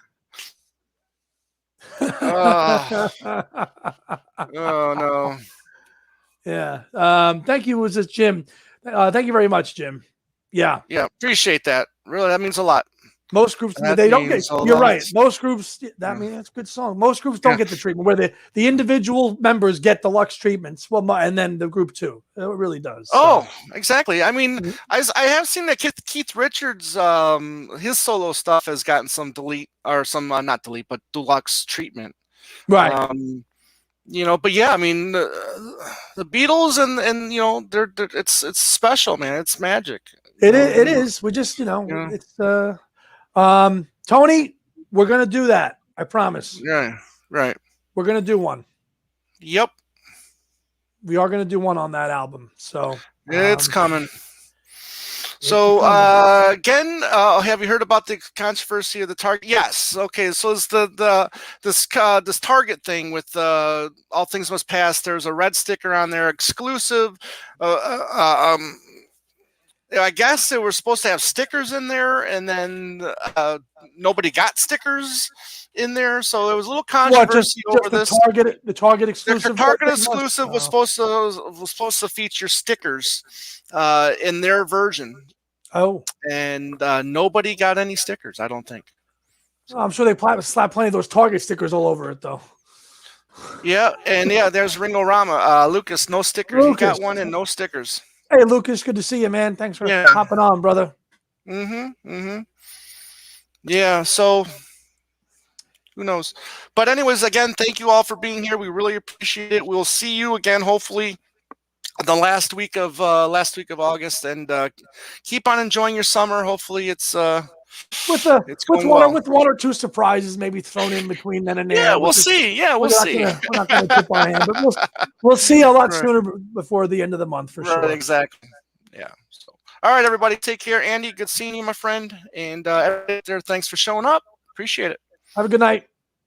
Oh, no. Yeah. Thank you. Was this Jim? Thank you very much, Jim. Yeah. Appreciate that. Really, that means a lot. Most groups they don't get. You're right. Most groups. That's a good song. Most groups don't get the treatment where the individual members get deluxe treatments. Well, and then the group too. It really does. Oh, exactly. I mean, I have seen that Keith Richards, his solo stuff has gotten some not delete, but deluxe treatment. Right. You know, but yeah, I mean, the Beatles and you know, it's special, man. It's magic. It is. We just it's Tony, we're gonna do that. I promise. Yeah. Right. We're gonna do one. Yep. We are gonna do one on that album. So it's coming. So again, have you heard about the controversy of the Target? Yes. Okay. So it's this Target thing with all things must pass. There's a red sticker on there, exclusive. I guess they were supposed to have stickers in there, and then nobody got stickers in there, so there was a little controversy over this. The Target exclusive. The Target exclusive was supposed to feature stickers in their version. Oh, and nobody got any stickers, I don't think. I'm sure they slapped plenty of those Target stickers all over it, though. Yeah, and there's Ringo Rama. Lucas, no stickers. Lucas. He got one and no stickers. Hey, Lucas, good to see you, man. Thanks for hopping on, brother. Yeah, so who knows? But anyways, again, thank you all for being here. We really appreciate it. We'll see you again, hopefully, the last week of August, and keep on enjoying your summer. Hopefully, it's with one or two surprises maybe thrown in between then and there. Yeah, we'll see. Yeah, we'll see. We're not going to tip our hand, but we'll see a lot sooner before the end of the month for sure. Exactly. Yeah. So, all right, everybody, take care. Andy, good seeing you, my friend, and everybody there, thanks for showing up. Appreciate it. Have a good night.